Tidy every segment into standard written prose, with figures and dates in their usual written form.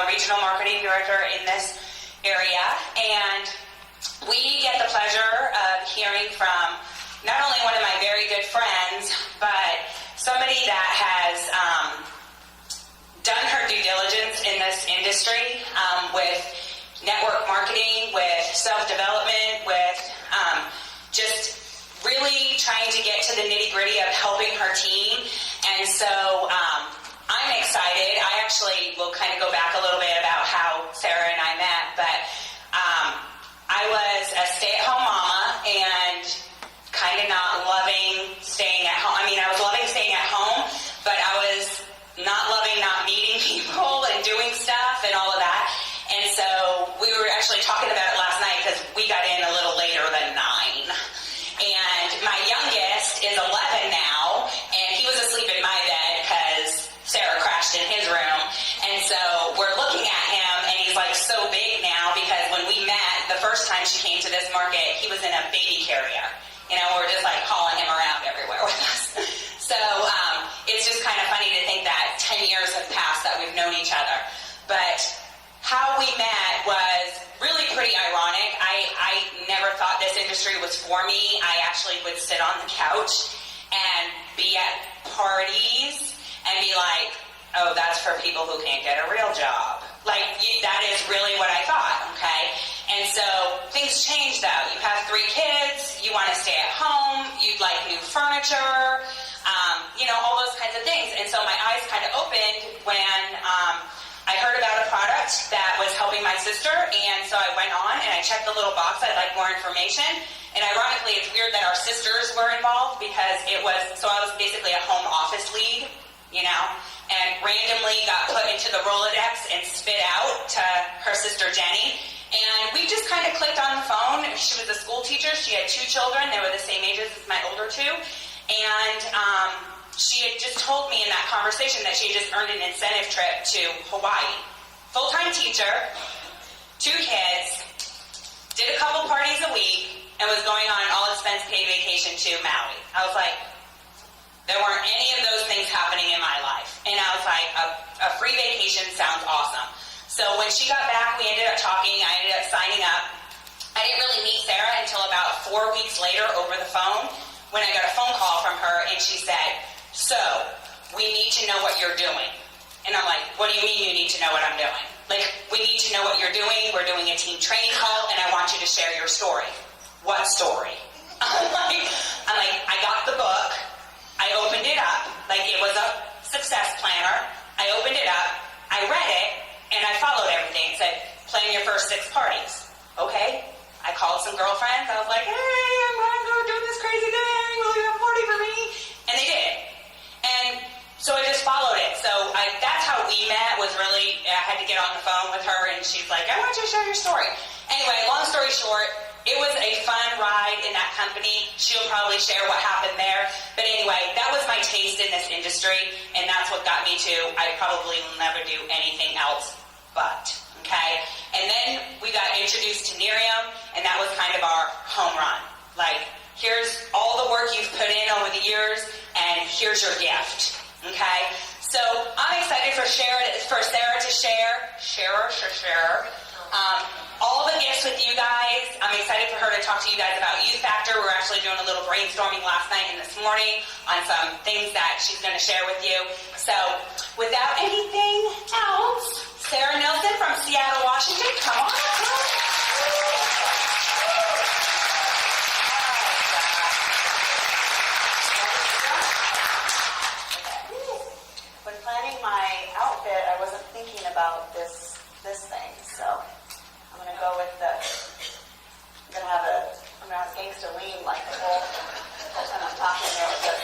regional marketing director in this area, and we get the pleasure of hearing from not only one of my very good friends, but somebody that has done her due diligence in this industry with network marketing, with self-development, with just really trying to get to the nitty-gritty of helping her team. And so I'm excited. I actually will kind of go back a little bit about how Sarah and I met, but I was a stay-at-home mama and kind of not loving staying at home. I mean, I was loving staying at home, but I was not loving not meeting people and doing stuff and all of that. And so we were actually talking about it last night because we got in a little later than 9. And my youngest is 11 now, and he was asleep in my bed because Sarah crashed in his room. And so we're looking at him, and he's like so big now because when we met the first time she came to this market, he was in a baby carrier. You know, we're just like hauling him around everywhere with us. So it's just kind of funny to think that 10 years have passed that we've known each other. But how we met was really pretty ironic. I never thought this industry was for me. I actually would sit on the couch and be at parties and be like, oh, that's for people who can't get a real job. Like, that is really what I thought, okay? And so things change, though. You have 3 kids, you want to stay at home, you'd like new furniture, all those kinds of things. And so my eyes kind of opened when I heard about a product that was helping my sister, and so I went on and I checked the little box. I'd like more information. And ironically, it's weird that our sisters were involved because I was basically a home office lead, and randomly got put into the Rolodex and spit out to her sister Jenny. And we just kind of clicked on the phone. She was a school teacher. She had 2 children. They were the same ages as my older 2. And she had just told me in that conversation that she had just earned an incentive trip to Hawaii. Full-time teacher, 2 kids, did a couple parties a week, and was going on an all-expense-paid vacation to Maui. I was like, there weren't any of those things happening in my life. And I was like, a free vacation sounds awesome. So when she got back, we ended up talking. I ended up signing up. I didn't really meet Sarah until about 4 weeks later over the phone when I got a phone call from her, and she said, so, we need to know what you're doing. And I'm like, what do you mean you need to know what I'm doing? Like, we need to know what you're doing. We're doing a team training call, and I want you to share your story. What story? I'm like, I got the book. I opened it up. Like, it was a success planner. I opened it up. I read it, and I followed everything. It said, plan your first 6 parties. Okay. I called some girlfriends. I was like, hey, I'm going to go do this crazy thing. Will you have a party for me? And they did. And so I just followed it. So that's how we met, was really, I had to get on the phone with her, and she's like, I want you to share your story. Anyway, long story short, it was a fun ride in that company. She'll probably share what happened there. But anyway, that was my taste in this industry, and that's what got me to, I probably will never do anything else but. Okay? And then we got introduced to Nerium, and that was kind of our home run. Like, here's all the work you've put in over the years, and here's your gift. Okay? So I'm excited for Sarah to share all the gifts with you guys. I'm excited for her to talk to you guys about Youth Factor. We're actually doing a little brainstorming last night and this morning on some things that she's going to share with you. So without anything else, Sarah Nilsen from Seattle, Washington, come on. When planning my outfit, I wasn't thinking about this thing, so I'm gonna go with I'm gonna have gangsta lean like the whole time I'm talking there with this.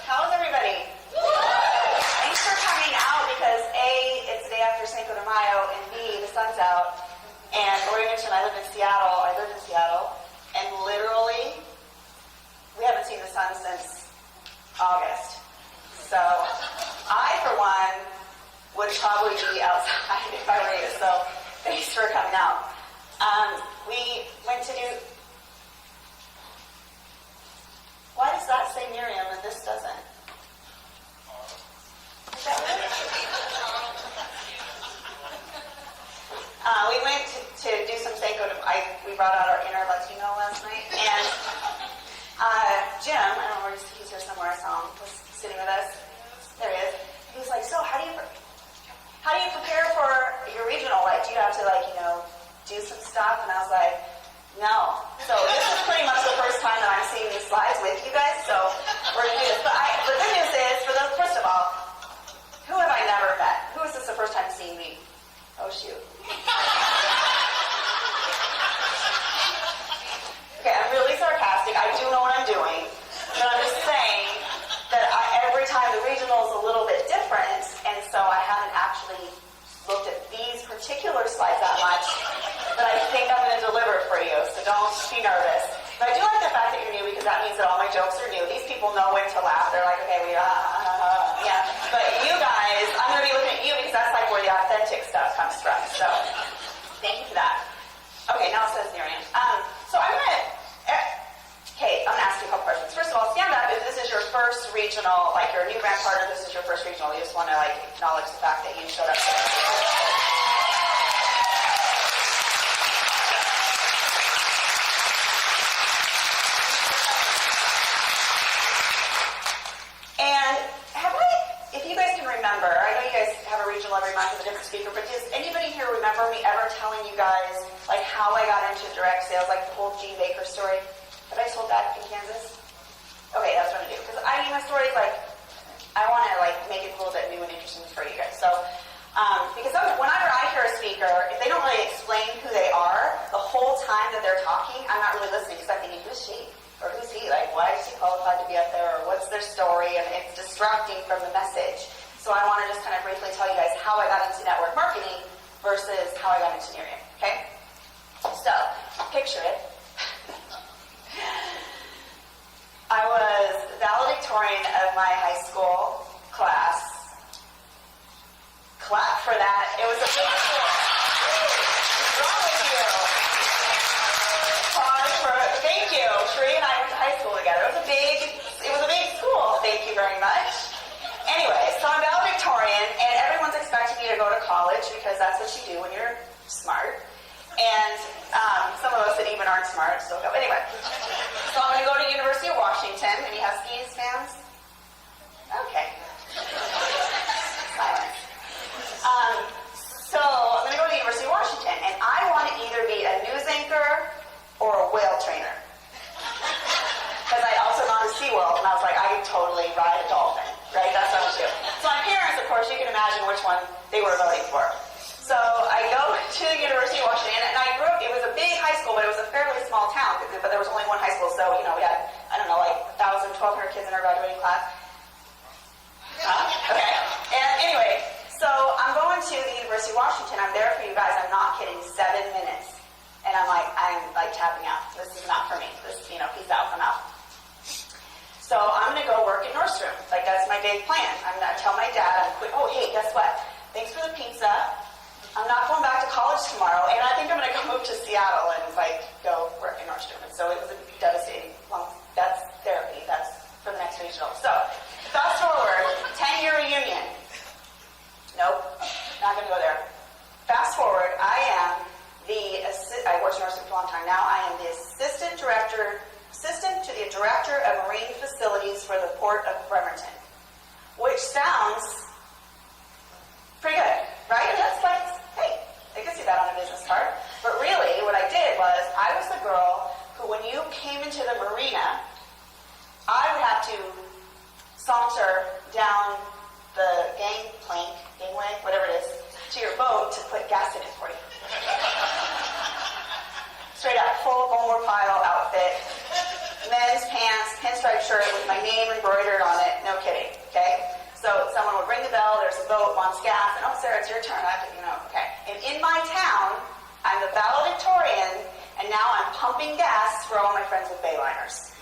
How's everybody? Thanks for coming out because A, it's the day after Cinco de Mayo, and B, the sun's out. And Laurie mentioned I lived in Seattle, and literally we haven't seen the sun since August. So I, for one, would probably be outside if I were you. So thanks for coming out. We went to do... Why does that say Nerium and this doesn't? Is that right? went to do some Cinco de we brought out our inner Latino last night, and Jim, I don't know where he's here somewhere, I saw him, was sitting with us. There he is. He was like, so how do you prepare for your regional? Like, do you have to, like, you know, do some stuff? And I was like, no. So this is pretty much the first time that I'm seeing these slides with you guys, so we're going to do this. But the good news is, first of all, who have I never met? Who is this the first time seeing me? Oh, shoot. Okay, I'm really sarcastic. I do know what I'm doing. But I'm just saying that every time the regional is a little bit different, and so I haven't actually looked at these particular slides that much, but I think I'm going to deliver for you, so don't be nervous. But I do like the fact that you're new, because that means that all my jokes are new. These people know when to laugh. They're like, okay, yeah. But you guys, I'm going to be looking at you, because that's like where the authentic stuff comes from. So thank you for that. Okay, now it says Nerium. So I'm going to ask you a couple questions. First of all, stand up if this is your first regional, like you're a new grant partner, this is your first regional. You just want to like acknowledge the fact that you showed up today. And if you guys can remember, I know you guys have a regional every month with a different speaker, but does anybody here remember me ever telling you guys like how I got into direct sales, like the whole Gene Baker story? Have I told that in Kansas? Okay, that's what I'm going to do. Because my story is like, I want to like make it a little bit new and interesting for you guys. So, because whenever I hear a speaker, if they don't really explain who they are the whole time that they're talking, I'm not really listening, because I'm thinking, who's she? Or who's he? Like, why is she qualified to be up there? Or what's their story? And it's distracting from the message. So I want to just kind of briefly tell you guys how I got into network marketing versus how I got into Nerium. Okay? So, picture it. I was the valedictorian of my high school class. Clap for that. It was a big school. What's wrong with you? Thank you. Sheree and I went to high school together. It was a big school. Thank you very much. Anyway, so I'm valedictorian, and everyone's expecting me to go to college, because that's what you do when you're smart. And some of us that even aren't smart still go. Anyway, so I'm going to go to University of Washington. Any Huskies fans? Okay. Silence. So I'm going to go to the University of Washington, and I want to either be a news anchor or a whale trainer. Because I'd also gone to SeaWorld, and I was like, I could totally ride a dolphin, right? That's what I would do. So my parents, of course, you can imagine which one they were voting for. So I go to the University of Washington, and I grew up, it was a big high school, but it was a fairly small town, but there was only one high school, so, you know, we had, I don't know, like 1,000, 1,200 kids in our graduating class. Okay. And anyway, so I'm going to the University of Washington. I'm there for you guys. I'm not kidding. 7 minutes. And I'm like tapping out. This is not for me. This, you know, peace out, I'm out. So I'm going to go work at Nordstrom. Like, that's my big plan. I'm going to tell my dad, oh, hey, guess what? Thanks for the pizza. I'm not going back to college tomorrow, and I think I'm going to go move to Seattle and, like, go work in Nordstrom. And so it was a devastating, that's therapy. That's for the next regional. So, fast forward, 10-year reunion. Nope, not going to go there. Fast forward, I worked in Nordstrom for a long time now. I am the assistant to the director of marine facilities for the Port of Bremerton, which sounds pretty good, right? And that's like, hey, I can see that on a business card. But really, what I did was, I was the girl who, when you came into the marina, I would have to saunter down the gangway, whatever it is, to your boat to put gas in it for you. Straight up, full Gomer Pyle outfit, men's pants, pinstripe shirt with my name embroidered on it, no kidding, okay? So someone would ring the bell, there's a boat, wants gas, and oh, Sarah, it's your turn, I have to, okay. And in my town, I'm the valedictorian, and now I'm pumping gas for all my friends with bayliners.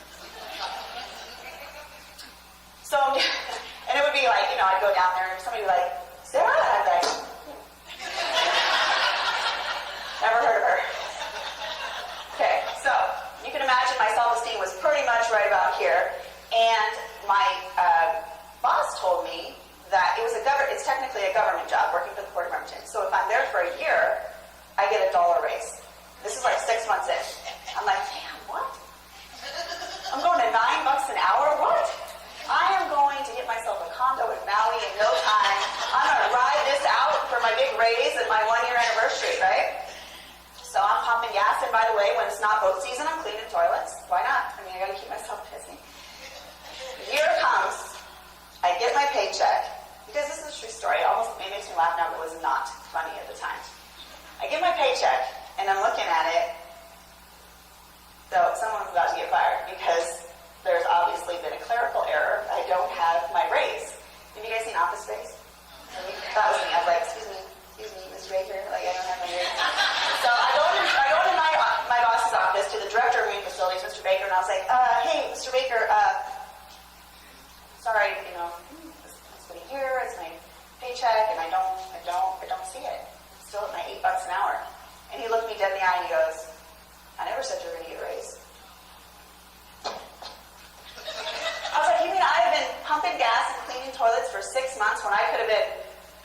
So, and it would be like, I'd go down there, and somebody would be like, Sarah? And I'd be like, never heard of her. Okay, so you can imagine my self-esteem was pretty much right about here, and my boss told me that it's technically a government job working for the Port of Bremerton. So if I'm there for a year, I get $1 I get my paycheck, and I'm looking at it. So someone's about to get fired because there's obviously been a clerical error. I don't have my raise. Have you guys seen Office Space? That was me. I was like, excuse me, Mr. Baker, like I don't have my raise. So I go into my boss's office to the director of marine facilities, Mr. Baker, and I was like, hey, Mr. Baker, sorry, it's been a year, it's my paycheck, and I don't see it. I'm still at my $8 an hour. And he looked me dead in the eye and he goes, I never said you were going to get a raise. I was like, you mean I've been pumping gas and cleaning toilets for 6 months when I could have been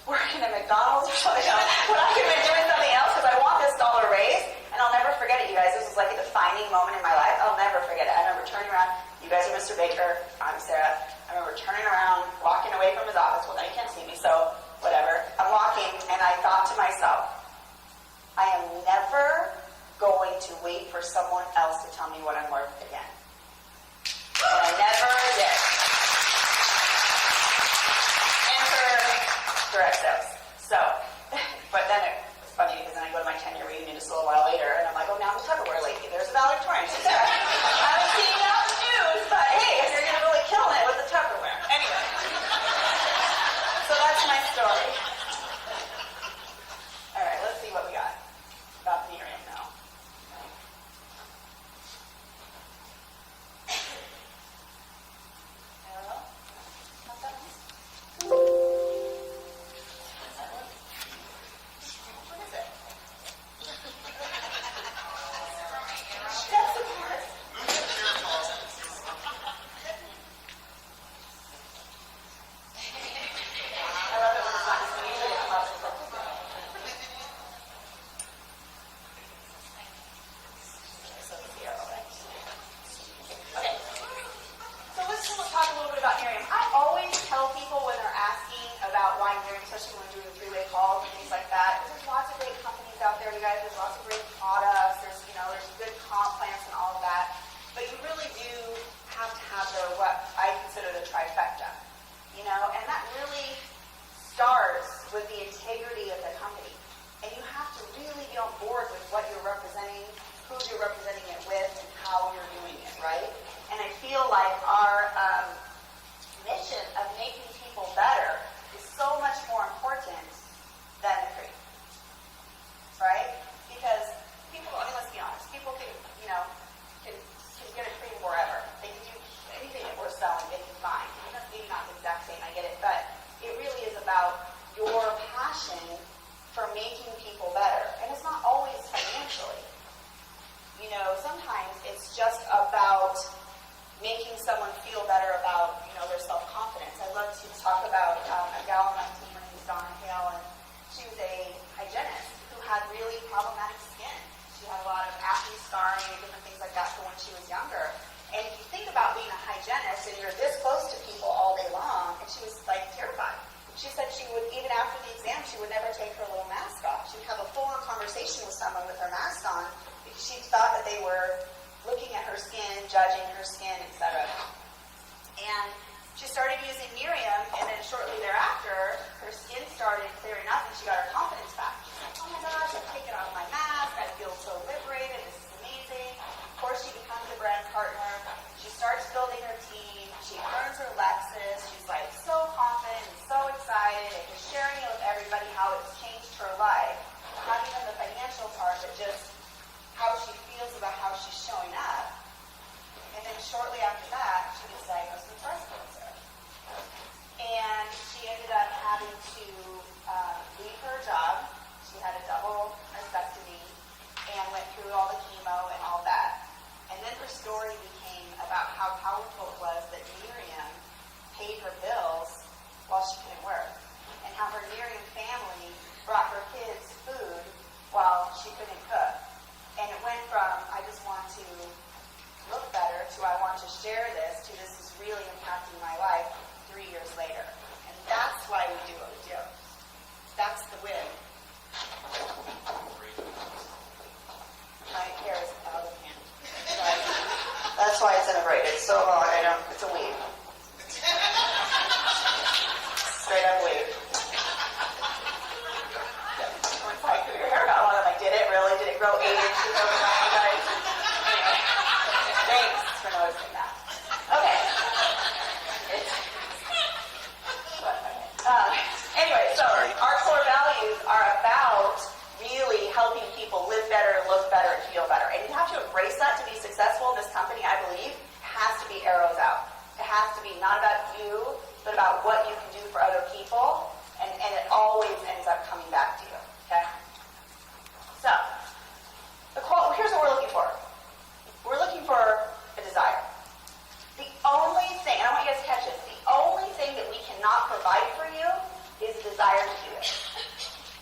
working at McDonald's or something else, when I could have been doing something else because I want this dollar raise? And I'll never forget it, you guys. This was like a defining moment in my life. I'll never forget it. I remember turning around. You guys are Mr. Baker. I'm Sarah. I remember turning around, walking away from his office. Well, now you can't see me, so whatever. I'm walking, and I thought to myself, I am never going to wait for someone else to tell me what I'm worth again. And I never did. Enter direct sales. So, but then it was funny because then I go to my 10-year reunion just a little while later, and I'm like, oh, now I'm the Tupperware lady. There's a valedictorian. So Sarah, I haven't seen you out in the news, but hey, you're going to really kill it with the Tupperware. Anyway. So that's my story. All right, let's see what we got about Nerium now. Hello? How's that one? What is it? Step support. I love it when it's not just me, usually it comes up. Okay, so let's talk a little bit about Nerium. I always tell people when they're asking about why Nerium, especially when we're doing three-way calls and things like that, there's lots of great companies out there, you guys. There's lots of great products. There's good comp plans and all of that. But you really do have to have what I consider the trifecta, and that really starts with the integrity of the company. And you have to really be on board with what you're representing, who you're representing it with, and how you're doing it, right? And I feel like our mission of making people better is so much more important than the cream, right? Because people, let's be honest, people can get a cream wherever. They can do anything that we're selling, they can find. Maybe not the exact same, I get it, but it really is about your passion for making people better. And it's not always financially. Sometimes it's just about making someone feel better about, their self-confidence. I love to talk about a gal on my team, her name is Donna Hale, and she was a hygienist who had really problematic skin. She had a lot of acne, scarring, and different things like that from when she was younger. And if you think about being a hygienist and you're this close to people all day long, and she was terrified. She said she would, even after the exam, she would never take her little mask off. She would have a full-on conversation with someone with her mask on because she thought that they were looking at her skin, judging her skin, etc. And she started using Nerium, and then shortly thereafter, her skin started clearing up, and she got her confidence back. She's like, oh my gosh, I've taken off my mask. I feel so liberated. This is amazing. Of course, she becomes a brand partner. She starts building her team. She earns her Lexus. She's so confident and so excited, and just sharing it with everybody how it's changed her life. Not even the financial part, but just how she feels about how she's showing up. And then shortly after that, she was diagnosed with breast cancer. And she ended up having to leave her job. She had a double mastectomy and went through all the chemo and all that. And then her story became about how powerful it was that Nerium paid her bills while she couldn't work. And how her Nerium family brought her kids food while she couldn't cook. And it went from, I just want to look better, to I want to share this, to this is really impacting my life 3 years later. And that's why we do what we do. That's the win. My hair is out of hand. That's why it's in a braid. It's so long, it's a weave. Straight up weave. It's like, your hair got a lot of my grow 8 inches overnight, you guys. Anyway, thanks for noticing that. Okay. Anyway, so our core values are about really helping people live better, look better, and feel better. And you have to embrace that to be successful in this company, I believe. It has to be arrows out. It has to be not about you, but about what you can do for other people. And it always ends up coming back to you. Okay? So, here's what we're looking for. We're looking for a desire. The only thing, and I want you guys to catch this, the only thing that we cannot provide for you is a desire to do it.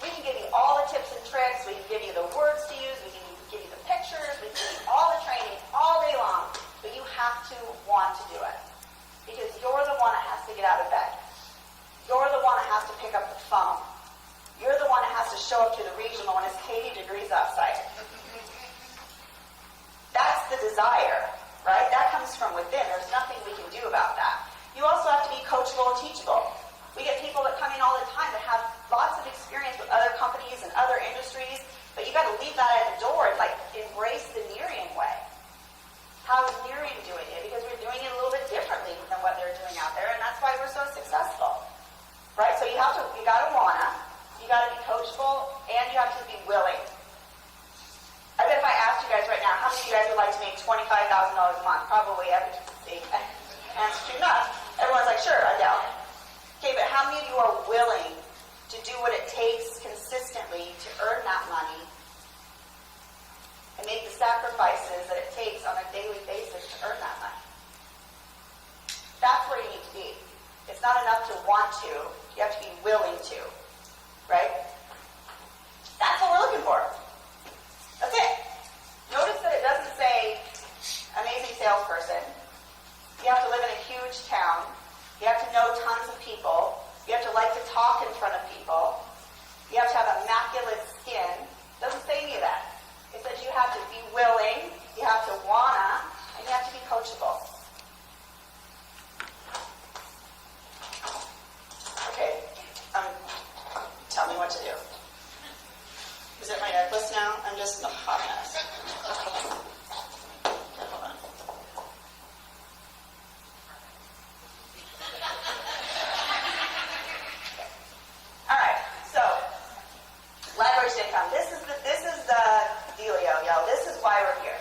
We can give you all the tips and tricks, we can give you the words to use, we can give you the pictures, we can give you all the training all day long, but you have to want to do it. Because you're the one that has to get out of bed. You're the one that has to pick up the phone. You're the one that has to show up to the regional when it's 80 degrees outside. That's the desire, right? That comes from within. There's nothing we can do about that. You also have to be coachable and teachable. We get people that come in all the time that have lots of experience with other companies and other industries, but you got to leave that at the door and embrace the Nerium way. How is Nerium doing it? Because we're doing it a little bit differently than what they're doing out there, and that's why we're so successful. Right? So you gotta wanna, you gotta be coachable, and you have to be willing. I bet if I asked you guys right now, how many of you guys would like to make $25,000 a month? Probably every answer to enough. Everyone's like, sure, Adele. Okay, but how many of you are willing to do what it takes consistently to earn that money and make the sacrifices that it takes on a daily basis to earn that money? That's where you need to be. It's not enough to want to. You have to be willing to. Right? That's what we're looking for. That's it. Notice that it doesn't say amazing salesperson. You have to live in a huge town. You have to know tons of people. You have to like to talk in front of people. You have to have immaculate skin. It doesn't say any of that. It says you have to be willing, you have to wanna, and you have to be coachable. Okay, tell me what to do. Is it my necklace now? I'm just a hot mess. Hold on. All right, so leveraged income. This is the dealio, yo. This is why we're here.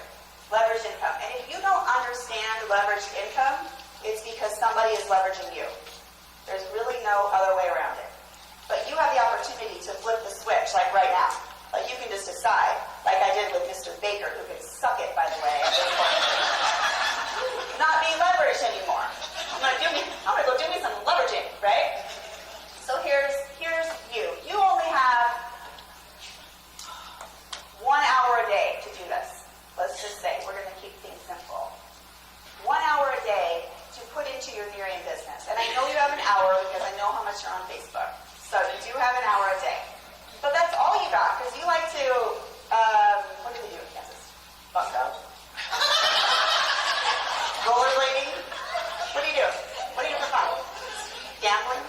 Leveraged income. And if you don't understand leveraged income, it's because somebody is leveraging you. There's really no other way around it. But you have the opportunity to flip the switch, like right now. Like you can just decide, like I did with Mr. Baker, who could suck it, by the way, at this point. Not be leveraged anymore. I'm gonna go do me some leveraging, right? So here's you. You only have 1 hour a day to do this. Let's just say we're going to keep things simple. 1 hour a day to put into your Nerium business. And I know you have an hour because I know how much you're on Facebook. So you do have an hour a day. But that's all you got because you like to, what do we do in Kansas? Bunko? Rollerblading? What do you do? What do you do for fun? Gambling?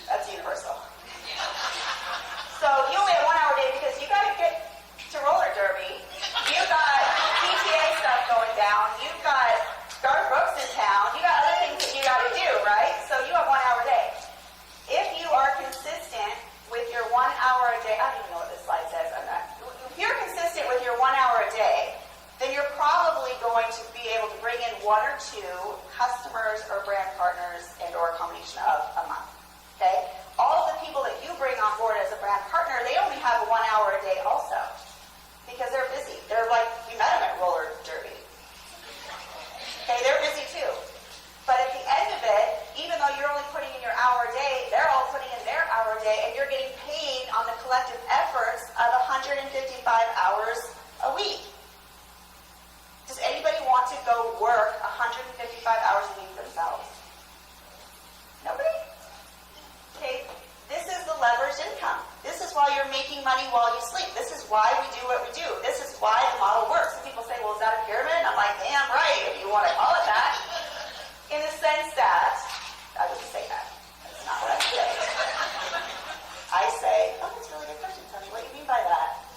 That's universal. So you only have 1 hour a day because you got to get to roller derby. You've got PTA stuff going down. You've got Garth Brooks in town. You got other things that you got to do, right? So you have 1 hour a day. If you are consistent with your 1 hour a day, I don't even know what this slide says. If you're consistent with your 1 hour a day, then you're probably going to be able to bring in 1 or 2 customers or brand partners and or a combination of a month. Okay? All of the people that you bring on board as a brand partner, they only have 1 hour a day also. Because they're busy. They're like, we met them at roller derby. Okay, they're busy too. But at the end of it, even though you're only putting in your hour a day, they're all putting in their hour a day, and you're getting paid on the collective efforts of 155 hours a week. Does anybody want to go work 155 hours a week themselves? Nobody? Okay, this is the leveraged income. This is why you're making money while you sleep. This is why we do what we do. This is why the model works. Some people say, well, is that a pyramid? And I'm like, damn right, if you want to call it that. In the sense that, I wouldn't say that. That's not what I say. I say, oh, that's a really good question. Tell me what you mean by that.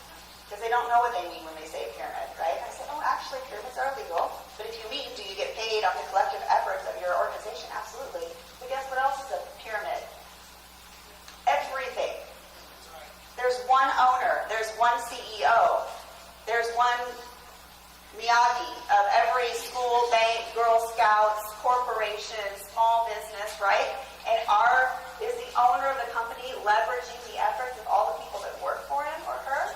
one owner. There's one CEO. There's one Miyagi of every school, bank, Girl Scouts, corporation, small business, right? And is the owner of the company leveraging the efforts of all the people that work for him or her?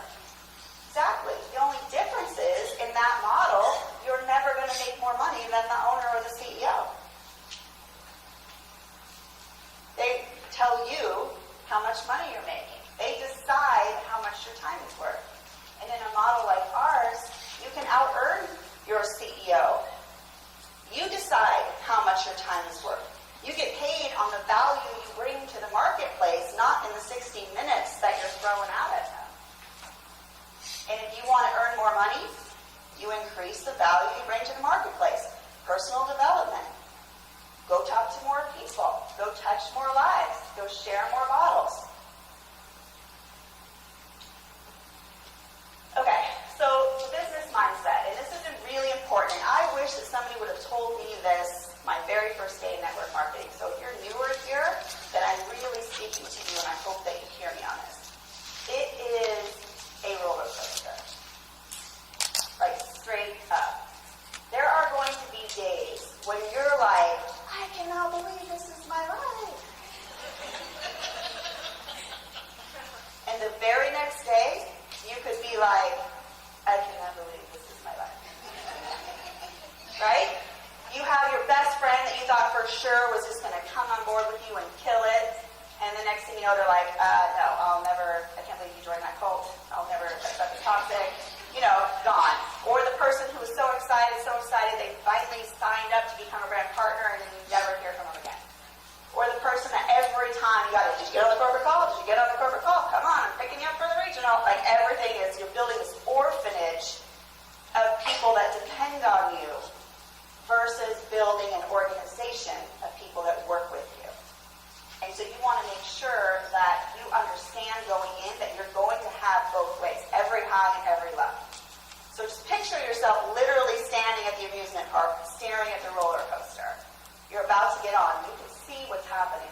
Exactly. The only difference is, in that model, you're never going to make more money than the owner or the CEO. They tell you how much money you're making. They decide how much your time is worth. And in a model like ours, you can out-earn your CEO. You decide how much your time is worth. You get paid on the value you bring to the marketplace, not in the 60 minutes that you're throwing out at them. And if you want to earn more money, you increase the value you bring to the marketplace. Personal development. Go talk to more people. Go touch more lives. Go share more bottles. Okay, so business mindset, and this is really important. I wish that somebody would have told me this my very first day in network marketing. So if you're newer here, then I'm really speaking to you, and I hope that you hear me on this. It is a roller coaster, like straight up. There are going to be days when you're like, I cannot believe this is my life. And the very next day, you could be like, I cannot believe this is my life. Right? You have your best friend that you thought for sure was just going to come on board with you and kill it. And the next thing you know, they're like, no, I'll never, I can't believe you joined that cult. I'll never, that's toxic. Gone. Or the person who was so excited, they finally signed up to become a brand partner, and then you never hear from them again. Or the person that every time did you get on the corporate call? Did you get on the corporate call? Come on, I'm picking you up for the regional. Like everything is, you're building this orphanage of people that depend on you versus building an organization of people that work with you. And so you want to make sure that you understand going in that you're going to have both ways, every high and every low. So just picture yourself literally standing at the amusement park, staring at the roller coaster. You're about to get on. You can see what's happening.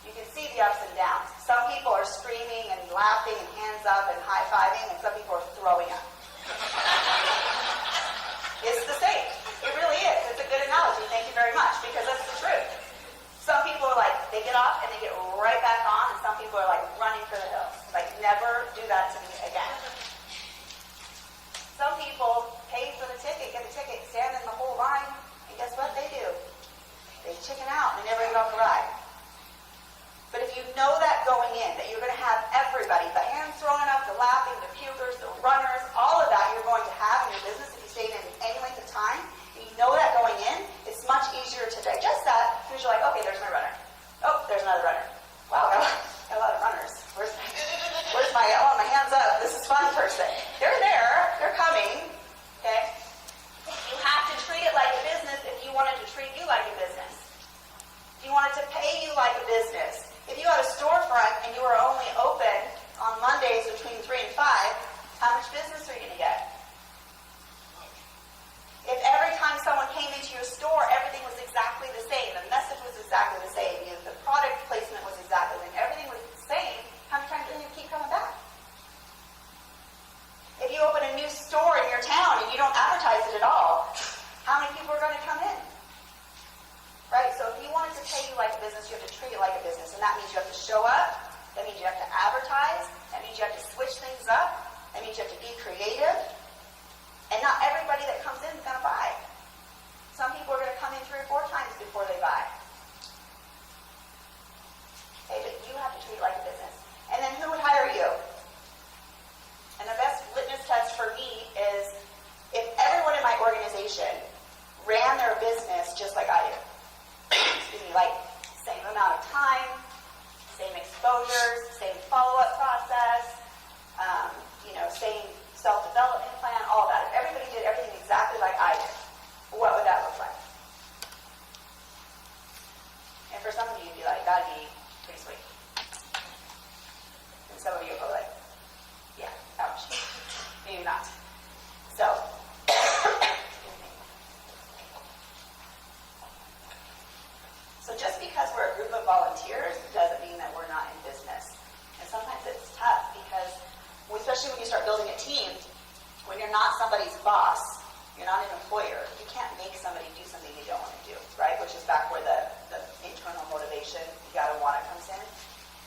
You can see the ups and downs. Some people are screaming and laughing and hands up and high-fiving, and some people are throwing up. It's the same. It really is. It's a good analogy. Thank you very much, because that's the truth. Some people are like, they get off and they get right back on, and some people are like running for the hills. Like, never do that to me again. Some people pay for the ticket, get the ticket, stand in the whole line, and guess what they do? They chicken out and they never get off the ride. But if you know that going in, that you're going to have everybody, the hands throwing up, the laughing, the pukers, the runners, all of that you're going to have in your business if you stay in any length of time, and you know that going in, it's much easier to digest that because you're like, okay, there's my runner. Oh, there's another runner. Wow, got a lot of runners. Where's my, I want my hands up. This is fun person. They're there. They're coming. Okay? You have to treat it like a business if you want it to treat you like a business. If you want it to pay you like a business. If you had a storefront and you were only open on Mondays between 3 and 5, how much business are you going to get? If every time someone came into your store, everything was exactly the same, the message was exactly the same, the product placement was exactly the same, everything was the same, how many times do you keep coming back? If you open a new store in your town and you don't advertise it at all, how many people are going to come in? Right? So if you want it to pay you like a business, you have to treat it like a business. And that means you have to show up. That means you have to advertise. That means you have to switch things up. That means you have to be creative. And not everybody that comes in is going to buy. Some people are going to come in 3 or 4 times before they buy. Okay, but you have to treat it like a business. And then who would hire you? And the best litmus test for me is if everyone in my organization ran their business just like I do. Excuse me, like same amount of time, same exposures, same follow-up process, same self-development plan, all that. If everybody did everything exactly like I did, what would that look like? And for some of you, you'd be like, that'd be pretty sweet. And some of you will go like, yeah, ouch. Maybe not. So, just because we're a group of volunteers doesn't mean that we're not in business. And sometimes it's tough because especially when you start building a team, when you're not somebody's boss, you're not an employer, you can't make somebody do something they don't want to do, right? Which is back where the internal motivation, you gotta want it, comes in.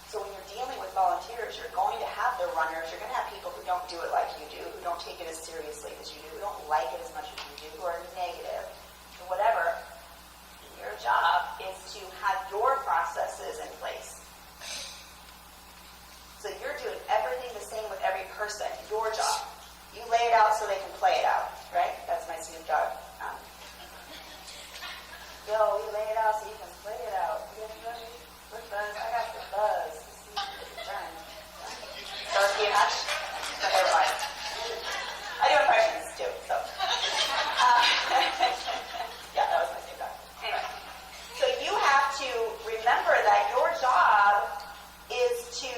So when you're dealing with volunteers, you're going to have the runners, you're going to have people who don't do it like you do, who don't take it as seriously as you do, who don't like it as much as you do, who are negative, or whatever. Your job is to have your processes in place. So you're doing everything the same with every person, your job. You lay it out so they can play it out, right? That's my Snoop Dogg. Yo, we lay it out so you can play it out. You got any with buzz? I got the buzz. Starsky and Hutch? But never mind. I do impressions too, so. Yeah, that was my Snoop Dogg. Anyway. So you have to remember that your job is to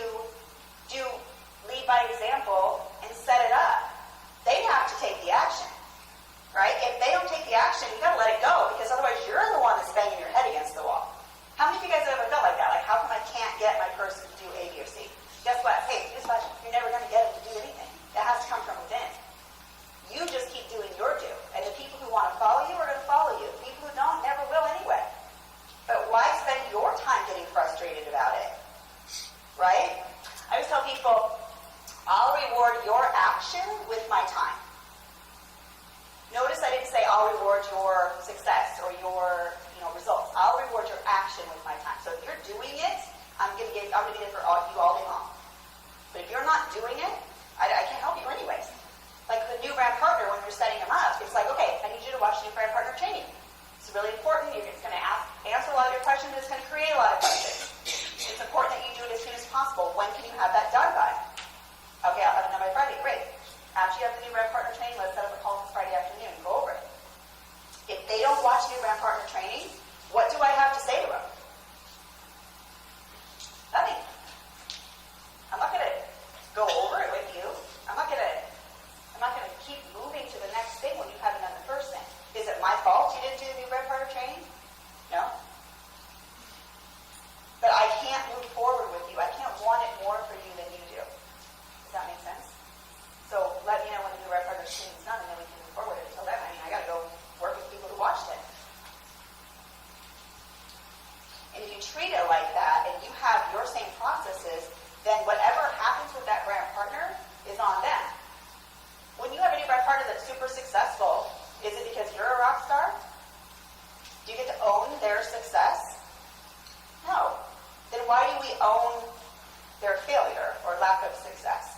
lead by example and set it up. They have to take the action, right? If they don't take the action, you got to let it go, because otherwise you're the one that's banging your head against the wall. How many of you guys have ever felt like that? Like, how come I can't get my person to do A, B, or C? Guess what? Hey, newsflash, you're never going to get them to do anything. That has to come from within. You just keep doing your due, and the people who want to follow you are going to follow you. The people who don't never will anyway. But why spend your time getting frustrated about it? Right? I always tell people, I'll reward your action with my time. Notice I didn't say I'll reward your success or your results. I'll reward your action with my time. So if you're doing it, I'm gonna get it for you all day long. But if you're not doing it, I can't help you anyways. Like the new brand partner, when you're setting them up, it's like, okay, I need you to watch new brand partner training. It's really important. It's going to answer a lot of your questions, but it's going to create a lot of questions. It's important that you do it as soon as possible. When can you have that done by? Okay, I'll have it done by Friday. Great. After you have the new brand partner training, let's set up a call this Friday afternoon and go over it. If they don't watch new brand partner training, what do I have to say to them? Nothing. I'm not going to go over it with you. I'm not going to keep moving to the next thing when you haven't done the first thing. Is it my fault you didn't do the new brand partner training? No. But I can't move forward with you. I can't want it more for you than you do. Does that make sense? So let me know when the new brand partner training is done, and then we can move forward. Until then, I got to go work with people who watched it. And if you treat it like that, and you have your same processes, then whatever happens with that brand partner is on them. When you have a new brand partner that's super successful, is it because you're a rock star? Do you get to own their success? No. Then why do we own their failure or lack of success?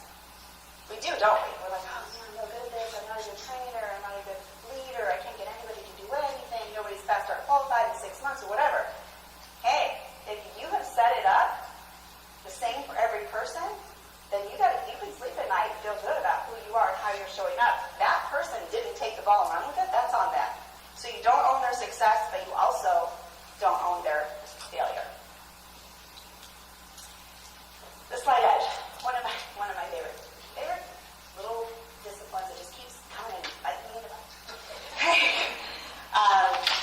We do, don't we? We're like, oh, man, I'm no good at this. I'm not a good trainer. I'm not a good leader. I can't get anybody to do anything. Nobody's fast start qualified in 6 months or whatever. Hey, if you have set it up the same for every person, then you can sleep at night and feel good about who you are and how you're showing up. That person didn't take the ball and run with it, that's on them. So you don't own their success, but you also don't own their failure. The slide edge, one of my favorite little disciplines that just keeps coming and biting me in the butt.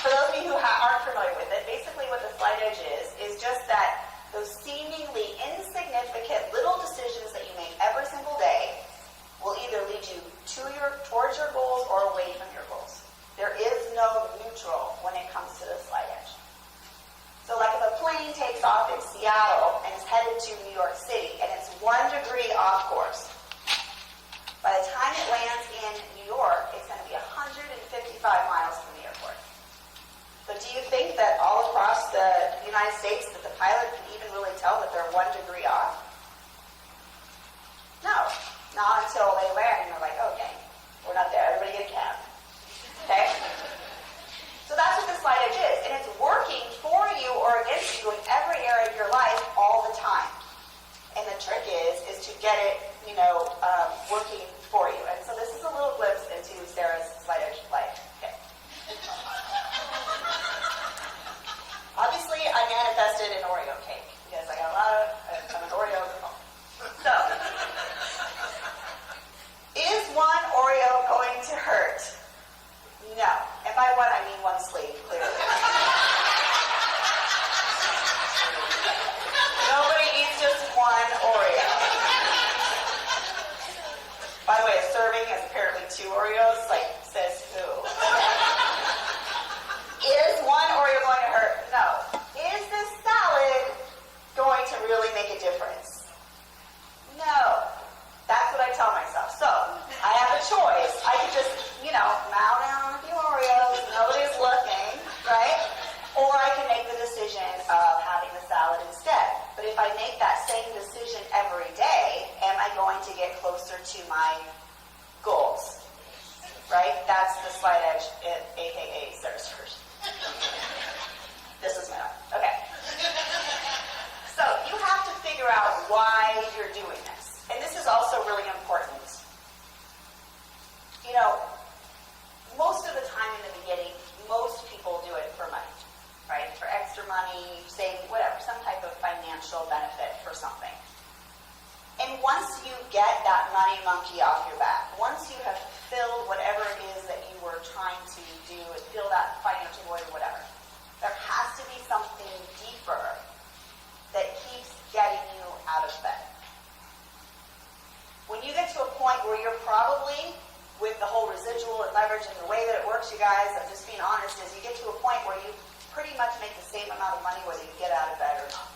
For those of you who aren't familiar with it, basically what the slide edge is just that those seemingly insignificant little decisions that you make every single day will either lead you towards your goals or away from your goals. There is no neutral when it comes to the slide edge. So like if a plane takes off in Seattle and is headed to New York City and it's 1 degree off course, by the time it lands in New York, it's going to be 155 miles from the airport. But do you think that all across the United States that the pilot can even really tell that they're 1 degree off? No. Not until they land and they're like, oh, dang, we're not there. Everybody get a cab. Okay? So that's what the slide edge is. And it's working for you or against you in every area of your life all the time. And the trick is to get it, working for you. And so this is a little glimpse into Sarah's slide edge life. Okay. Obviously, I manifested an Oreo cake because I got I'm an Oreo girl. So, is one Oreo going to hurt? No. And by one, I mean one sleeve, clearly. Nobody eats just one Oreo. 2 Oreos? Like, says who? Is 1 Oreo going to hurt? No. Is this salad going to really make a difference? No. That's what I tell myself. So, I have a choice. I can just, mow down a few Oreos, nobody's looking, right? Or I can make the decision of having the salad instead. But if I make that same decision every day, am I going to get closer to my goals? Right? That's the slight edge, aka Sarah's version. This is my life. Okay. So you have to figure out why you're doing this. And this is also really important. Most of the time in the beginning, most people do it for money, right? For extra money, saving, whatever, some type of financial benefit for something. And once you get that money monkey off your back, once you have filled whatever it is that you were trying to do, fill that financial void or whatever, there has to be something deeper that keeps getting you out of bed. When you get to a point where you're probably, with the whole residual and leverage and the way that it works, you guys, I'm just being honest, is you get to a point where you pretty much make the same amount of money whether you get out of bed or not.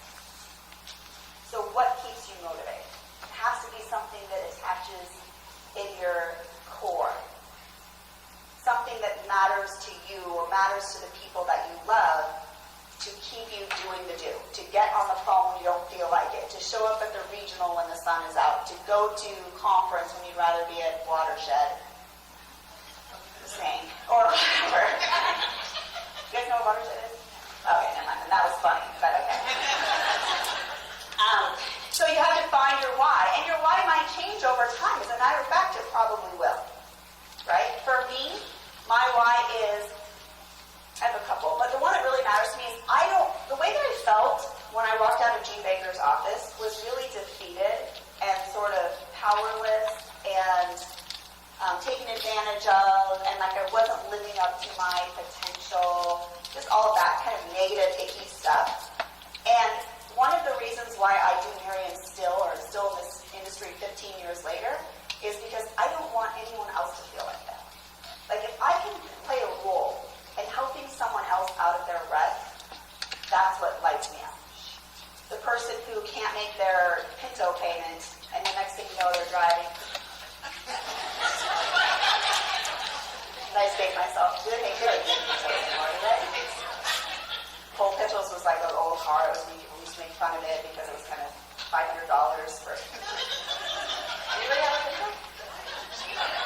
So what keeps you motivated? It has to be something that attaches in your core. Something that matters to you or matters to the people that you love to keep you doing the do. To get on the phone when you don't feel like it. To show up at the regional when the sun is out. To go to conference when you'd rather be at Watershed. The same. Or whatever. You guys know what Watershed is? Okay, never mind. That was funny, but okay. So you have to find your why. And your why might change over time. As a matter of fact, it probably will. Right? For me, my why is, I have a couple, but the one that really matters to me is the way that I felt when I walked out of Gene Baker's office was really defeated and sort of powerless and taken advantage of, and like I wasn't living up to my potential, just all of that kind of negative, icky stuff. And one of the reasons why I do Nerium still, or still in this industry 15 years later, is because I don't want anyone else to feel like that. Like if I can play a role in helping someone else out of their rut, that's what lights me up. The person who can't make their Pinto payment, and the next thing you know, they're driving. I spake myself. Good, hey, good. Cole Pitchell's was like an old car. We used to make fun of it because it was kind of $500 for. Anybody have a Pinto?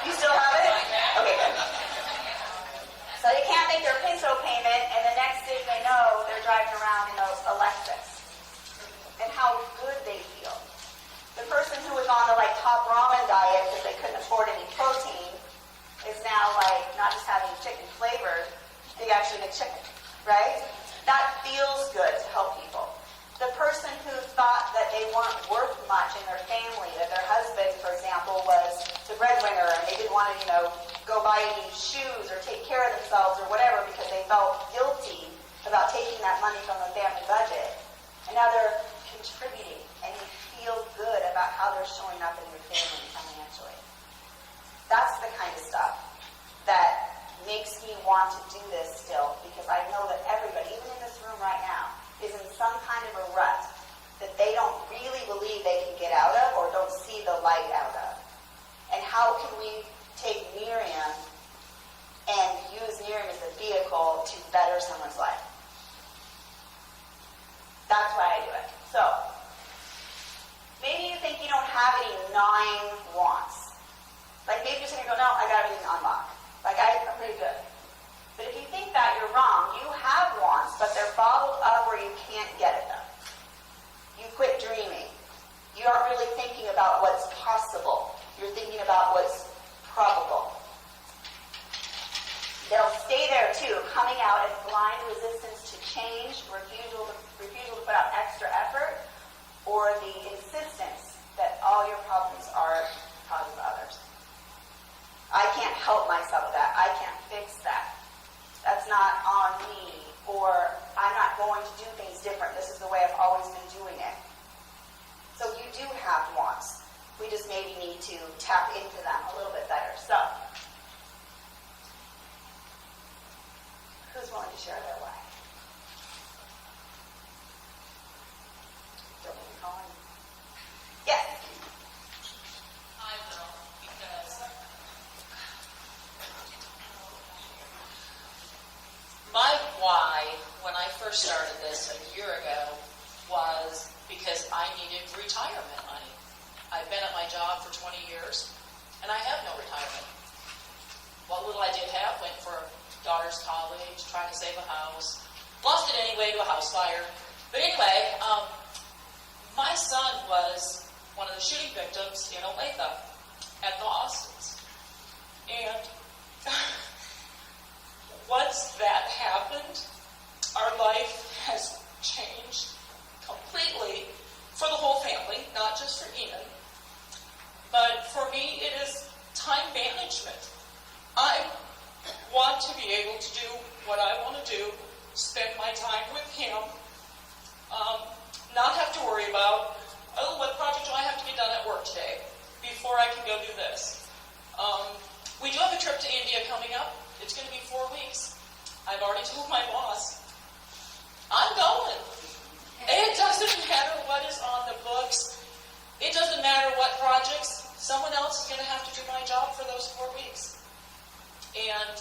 You still have it? Okay, good. So they can't make their Pinto payment, and the next thing they know, they're driving around in a Lexus. And how good they feel. The person who was on the top ramen diet because they couldn't afford any protein is now not just having chicken flavored, they actually get chicken, right? That feels good to help people. The person who thought that they weren't worth much in their family, that their husband, for example, was the breadwinner and they didn't want to, go buy any shoes or take care of themselves or whatever because they felt guilty about taking that money from the family budget. And now they're contributing and you feel good about how they're showing up in your family financially. That's the kind of stuff that makes me want to do this still, because I know that everybody, even in this room right now, is in some kind of a rut that they don't really believe they can get out of or don't see the light out of. And how can we take Nerium and use Nerium as a vehicle to better someone's life? That's why I do it. So, maybe you think you don't have any 9 wants. Maybe you're going to go, no, I got everything on lock. I'm pretty good. But if you think that, you're wrong. You have wants, but they're bottled up where you can't get at them. You quit dreaming. You aren't really thinking about what's possible. You're thinking about what's probable. They'll stay there too, coming out as blind resistance to change, refusal to put out extra effort, or the insistence that all your problems are caused by others. I can't help myself with that. I can't fix that. That's not on me. Or I'm not going to do things different. This is the way I've always been doing it. So you do have wants. We just maybe need to tap into them a little bit better. So Who's willing to share their why? Don't make me call in. Yes. I will, because my why, when I first started this a year ago, was because I needed retirement money. I've been at my job for 20 years, and I have no retirement. What little I did have went for daughter's college, trying to save a house. Lost it anyway to a house fire. But anyway, my son was one of the shooting victims in Olathe at the Austins. And once that happened, our life has changed completely for the whole family, not just for Ian. But for me, it is time management. I want to be able to do what I want to do, spend my time with him, not have to worry about, oh, what project do I have to get done at work today before I can go do this. We do have a trip to India coming up. It's going to be 4 weeks. I've already told my boss, I'm going. It doesn't matter what is on the books. It doesn't matter what projects. Someone else is going to have to do my job for those 4 weeks. And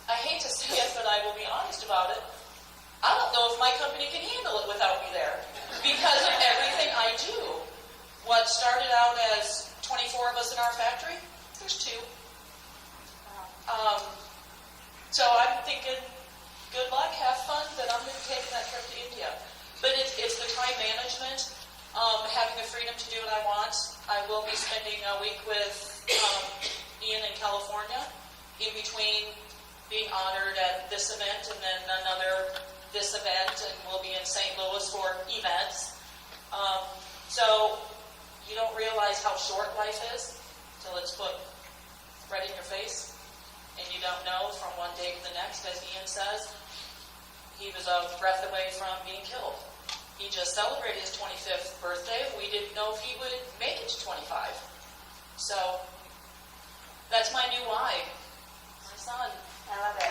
I hate to say it, but I will be honest about it. I don't know if my company can handle it without me there because of everything I do. What started out as 24 of us in our factory, there's 2. So I'm thinking, good luck, have fun, but I'm going to take that trip to India. But it's the time management, having the freedom to do what I want. I will be spending a week with Ian in California, in between being honored at this event and then this event, and we'll be in St. Louis for events. So you don't realize how short life is till it's put right in your face, and you don't know from one day to the next. As Ian says, he was a breath away from being killed. He just celebrated his 25th birthday. We didn't know if he would make it to 25. So that's my new why. My son. I love it.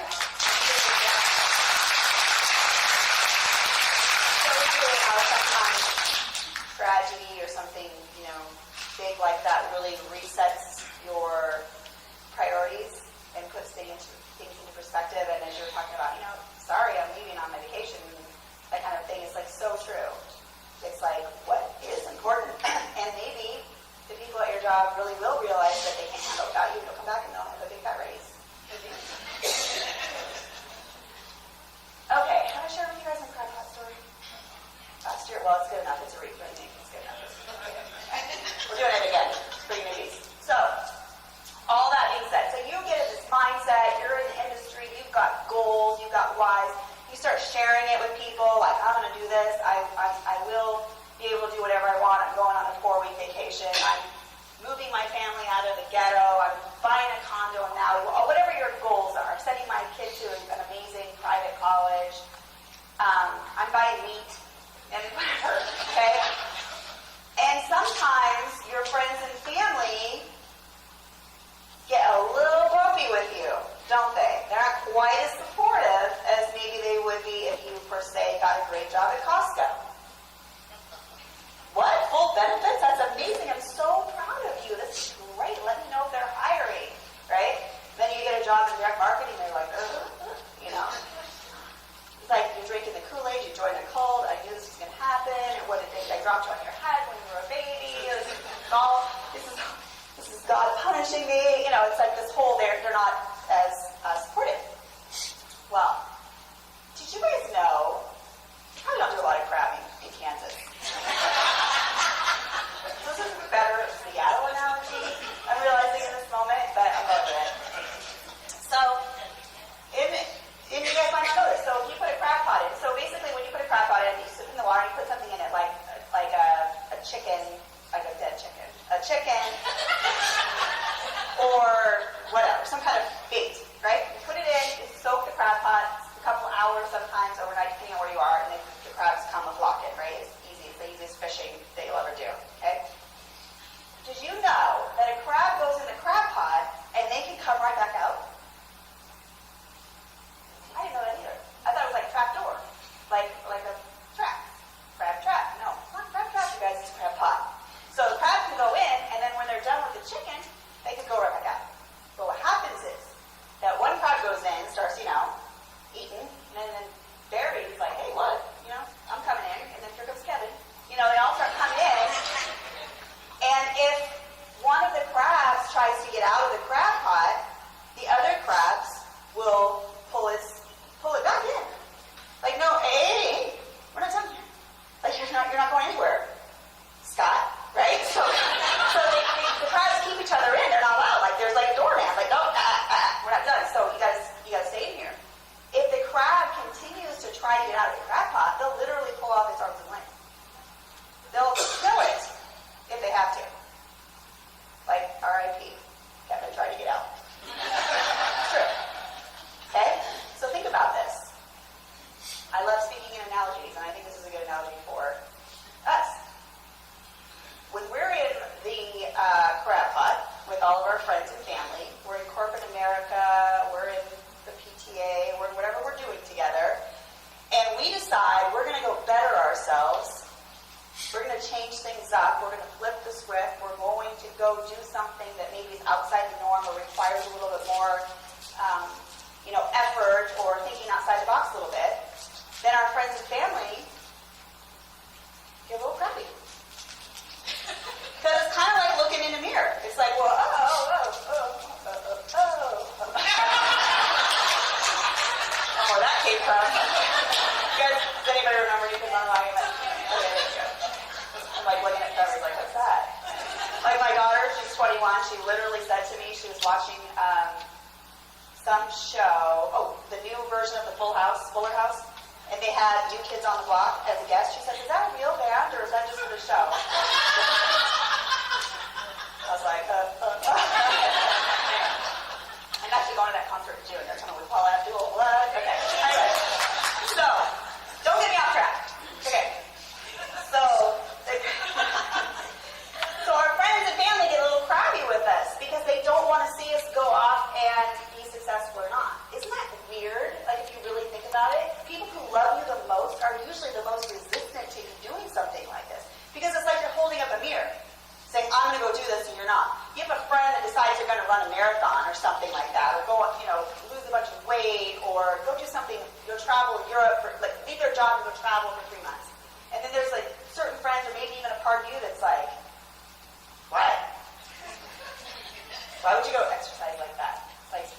So it's really how sometimes tragedy or something, big like that really resets your priorities and puts things into perspective. And as you're talking about, sorry, I'm leaving on medication, that kind of thing is like so true. It's like, what is important? And maybe the people at your job really will realize that they can't handle it without you. They'll come back and they'll have a big fat raise. Okay, how to share with you guys my crab pot story? Last year, well, it's good enough. It's a repeat. It's good enough. We're doing it again. Bring newbies. So, all that being said, so you get in this mindset, you're in the industry, you've got goals, you've got whys, you start sharing it with people, like, I'm going to do this, I will be able to do whatever I want, I'm going on a 4-week vacation, I'm moving my family out of the ghetto, I'm buying a condo in Maui, whatever your goals are, sending my kid to an amazing private college, I'm buying meat, and whatever, okay? And sometimes your friends and family get a little grumpy with you, don't they? They're not quite as supportive as maybe they would be if you, per se, got a great job at Costco. What? Full benefits? That's amazing. I'm so proud of you. This is great. Let me know if they're hiring, right? Then you get a job in direct marketing, they're like, It's like you're drinking the Kool-Aid, you join a cult, I knew this was going to happen, and what did they dropped you on your head when you were a baby? This is God punishing me. It's like this whole, they're not as supportive. Well, did you guys know, you probably don't do a lot of crabbing in Kansas. This is a better Seattle analogy, I'm realizing in this moment, but I love it. So, you guys might not know this. So you put a crab pot in. So basically when you put a crab pot in, you sit in the water and you put something in it, like a chicken, like a dead chicken. A chicken or whatever, some kind of bait, right? You put it in, you soak the crab pot a couple hours, sometimes overnight, depending on where you are, and then the crabs come with lock-in, right? It's easy. It's the easiest fishing that you'll ever do, okay? Did you know that a crab goes in the crab pot and they can come right back out? I did the chicken, they could go right back out. But what happens is that one crab goes in, starts, eating, and then Barry's like, hey, what? I'm coming in, and then here comes Kevin. They all start coming in, and if one of the crabs tries to get out of the crab pot, the other crabs will pull it back in. Like, no, hey, we're not done here. Like, you're not going anywhere, Scott, right? So the crabs keep each other in. They're not allowed. Like, there's like a doorman. Like, no, we're not done. So you gotta stay in here. If the crab continues to try to get out of the crab pot, they'll literally pull off its arms and legs. They'll kill it if they have to. Like, R.I.P. Kevin tried to get out. It's true. Okay? So think about this. I love speaking in analogies, and I think this is a good analogy for us. When we're in the crab pot with all of our friends and family, we're in corporate America, we're in the PTA, we're in whatever we're doing together, and we decide we're going to go better ourselves. We're going to change things up. We're going to flip the script. We're going to go do something that maybe is outside the norm or requires a little bit more, effort or thinking outside the box a little bit. Then our friends and family get a little crabby. Because it's kind of like looking in a mirror. It's like, well, I don't know where that came from. Does anybody remember anything on the argument? Okay, thank you. I'm like looking at covers like, what's that? Like my daughter, she's 21, she literally said to me, she was watching some show, the new version of the Fuller House, and they had New Kids on the Block as a guest. She said, is that a real band or is that just for the show? I was like, I'm actually going to that concert too, and they're coming with Paula Abdul. What? Okay. Anyway, so don't get me off track. Okay. So our friends and family get a little crabby with us because they don't want to see us go off and be successful or not. Isn't that weird? Like, if you really think about it, people who love you the most are usually the most resistant to you doing something like this. Because it's like you're holding up a mirror, saying, I'm going to go do this, and you're not. You have a friend that decides you're going to run a marathon or something like that, or go, lose a bunch of weight, or go do something, travel Europe, leave their job and go travel for 3 months. And then there's, certain friends, or maybe even a part of you that's like, what? Why would you go exercise like that?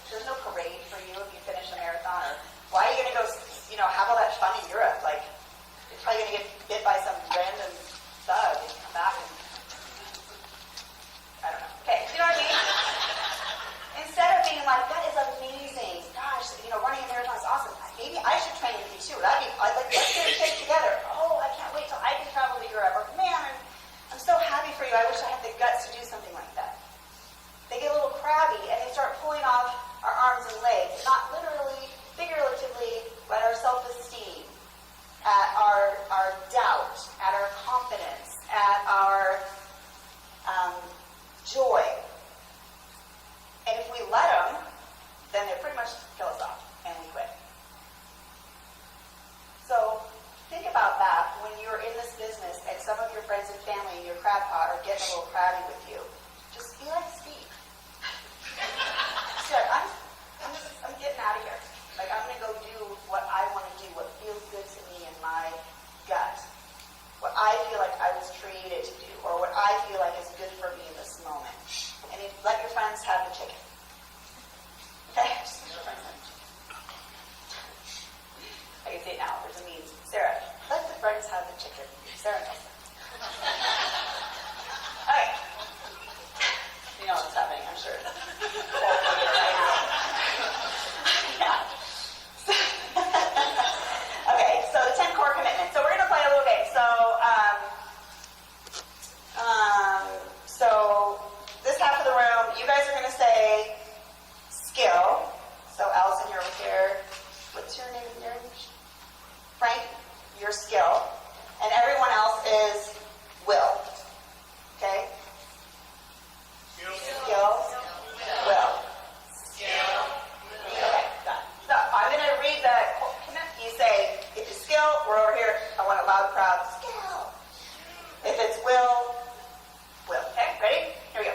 There's no parade for you if you finish a marathon, or why are you going to go, have all that fun in Europe? You're probably going to get bit by some random thug and come back and, I don't know. Okay, you know what I mean? Instead of being like, that is amazing, gosh, running a marathon is awesome. Maybe I should train with you too. Let's get a trip together. Oh, I can't wait till I can travel to Europe. Or, man, I'm so happy for you. I wish I had the guts to do something like that. They get a little crabby and they start pulling off our arms and legs, not literally, figuratively, but our self-esteem, at our doubt, at our confidence, at our joy. And if we let them, then they pretty much kill us off and we quit. So think about that when you're in this business and some of your friends and family in your crab pot are getting a little crabby with you. Just be like Steve. Just like, I'm getting out of here. I'm going to go do what I want to do, what feels good to me in my gut. What I feel like I was created to do, or what I feel like is good for me in this moment. And let your friends have the chicken. Okay? Just let your friends have the chicken. I can say it now. There's a meme. Sarah, let the friends have the chicken. Sarah Nilsen. Okay. You know what's happening, I'm sure. Yeah. Okay, so the 10 core commitments. So we're going to play a little game. So this half of the room, you guys are going to say skill. So Allison, you're over here. What's your name? Frank, your skill. And everyone else is will. Okay? Skill. Will. Skill. Okay, done. So I'm going to read the commitment. You say, if it's skill, we're over here. I want a loud crowd. Skill. If it's will. Okay, ready? Here we go.